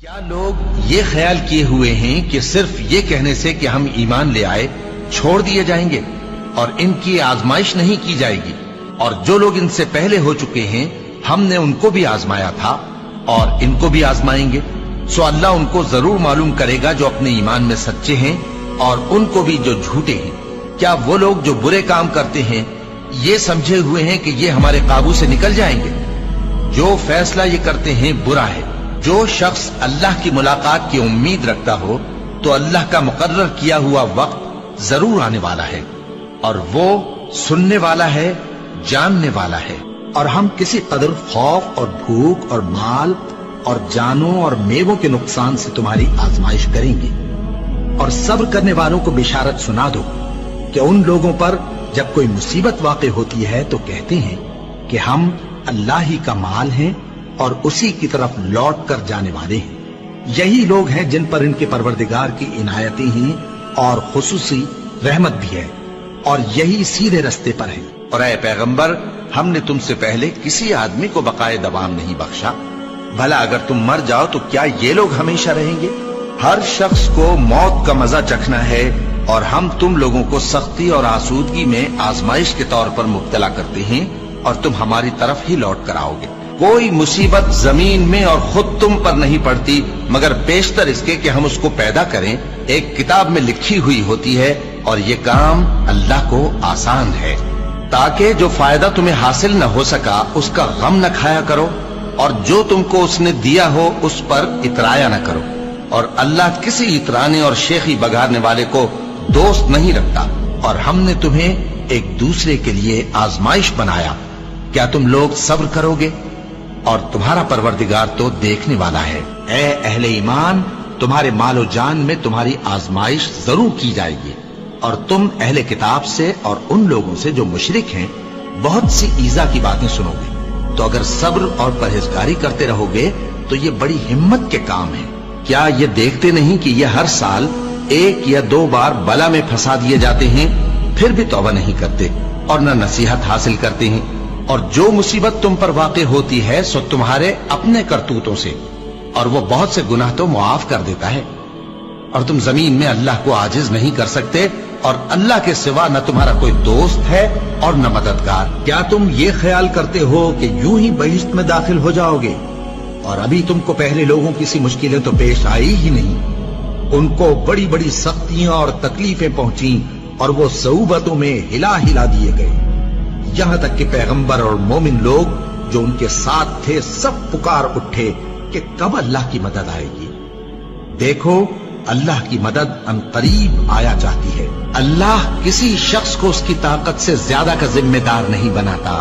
کیا لوگ یہ خیال کیے ہوئے ہیں کہ صرف یہ کہنے سے کہ ہم ایمان لے آئے چھوڑ دیے جائیں گے اور ان کی آزمائش نہیں کی جائے گی؟ اور جو لوگ ان سے پہلے ہو چکے ہیں ہم نے ان کو بھی آزمایا تھا اور ان کو بھی آزمائیں گے، سو اللہ ان کو ضرور معلوم کرے گا جو اپنے ایمان میں سچے ہیں اور ان کو بھی جو جھوٹے ہیں۔ کیا وہ لوگ جو برے کام کرتے ہیں یہ سمجھے ہوئے ہیں کہ یہ ہمارے قابو سے نکل جائیں گے؟ جو فیصلہ یہ کرتے ہیں برا ہے۔ جو شخص اللہ کی ملاقات کی امید رکھتا ہو تو اللہ کا مقرر کیا ہوا وقت ضرور آنے والا ہے، اور وہ سننے والا ہے، جاننے والا ہے۔ اور ہم کسی قدر خوف اور بھوک اور مال اور جانوں اور میووں کے نقصان سے تمہاری آزمائش کریں گے، اور صبر کرنے والوں کو بشارت سنا دو کہ ان لوگوں پر جب کوئی مصیبت واقع ہوتی ہے تو کہتے ہیں کہ ہم اللہ ہی کا مال ہیں اور اسی کی طرف لوٹ کر جانے والے ہیں۔ یہی لوگ ہیں جن پر ان کے پروردگار کی عنایتیں ہیں اور خصوصی رحمت بھی ہے، اور یہی سیدھے رستے پر ہیں۔ اور اے پیغمبر، ہم نے تم سے پہلے کسی آدمی کو بقائے دوام نہیں بخشا، بھلا اگر تم مر جاؤ تو کیا یہ لوگ ہمیشہ رہیں گے؟ ہر شخص کو موت کا مزہ چکھنا ہے، اور ہم تم لوگوں کو سختی اور آسودگی میں آزمائش کے طور پر مبتلا کرتے ہیں، اور تم ہماری طرف ہی لوٹ کر آؤ گے۔ کوئی مصیبت زمین میں اور خود تم پر نہیں پڑتی مگر بیشتر اس کے کہ ہم اس کو پیدا کریں ایک کتاب میں لکھی ہوئی ہوتی ہے، اور یہ کام اللہ کو آسان ہے، تاکہ جو فائدہ تمہیں حاصل نہ ہو سکا اس کا غم نہ کھایا کرو، اور جو تم کو اس نے دیا ہو اس پر اترایا نہ کرو۔ اور اللہ کسی اترانے اور شیخی بگاڑنے والے کو دوست نہیں رکھتا۔ اور ہم نے تمہیں ایک دوسرے کے لیے آزمائش بنایا، کیا تم لوگ صبر کرو گے؟ اور تمہارا پروردگار تو دیکھنے والا ہے۔ اے اہل ایمان، تمہارے مال و جان میں تمہاری آزمائش ضرور کی جائے گی، اور تم اہل کتاب سے اور ان لوگوں سے جو مشرک ہیں بہت سی ایذا کی باتیں سنو گے، تو اگر صبر اور پرہیزگاری کرتے رہو گے تو یہ بڑی ہمت کے کام ہے۔ کیا یہ دیکھتے نہیں کہ یہ ہر سال 1 یا 2 بار بلا میں پھنسا دیے جاتے ہیں، پھر بھی توبہ نہیں کرتے اور نہ نصیحت حاصل کرتے ہیں؟ اور جو مصیبت تم پر واقع ہوتی ہے سو تمہارے اپنے کرتوتوں سے، اور وہ بہت سے گناہ تو معاف کر دیتا ہے۔ اور تم زمین میں اللہ کو عاجز نہیں کر سکتے، اور اللہ کے سوا نہ تمہارا کوئی دوست ہے اور نہ مددگار۔ کیا تم یہ خیال کرتے ہو کہ یوں ہی بہشت میں داخل ہو جاؤ گے، اور ابھی تم کو پہلے لوگوں کی سی مشکلیں تو پیش آئی ہی نہیں؟ ان کو بڑی بڑی سختیاں اور تکلیفیں پہنچیں، اور وہ صعوبتوں میں ہلا ہلا دیے گئے، یہاں تک کہ پیغمبر اور مومن لوگ جو ان کے ساتھ تھے سب پکار اٹھے کہ کب اللہ کی مدد آئے گی۔ دیکھو، اللہ کی مدد ان قریب آیا چاہتی ہے۔ اللہ کسی شخص کو اس کی طاقت سے زیادہ کا ذمہ دار نہیں بناتا۔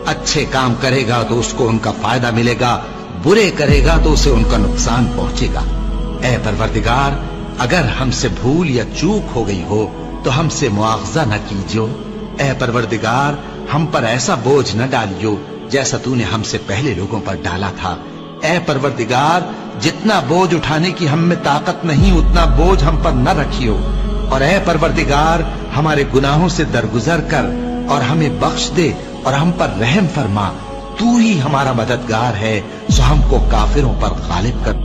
اچھے کام کرے گا تو اس کو ان کا فائدہ ملے گا، برے کرے گا تو اسے ان کا نقصان پہنچے گا۔ اے پروردگار، اگر ہم سے بھول یا چوک ہو گئی ہو تو ہم سے مواخذہ نہ کیجو۔ اے پروردگار، ہم پر ایسا بوجھ نہ ڈالیو جیسا تو نے ہم سے پہلے لوگوں پر ڈالا تھا۔ اے پروردگار، جتنا بوجھ اٹھانے کی ہم میں طاقت نہیں اتنا بوجھ ہم پر نہ رکھیو، اور اے پروردگار ہمارے گناہوں سے درگزر کر اور ہمیں بخش دے اور ہم پر رحم فرما۔ تو ہی ہمارا مددگار ہے، سو ہم کو کافروں پر غالب کر۔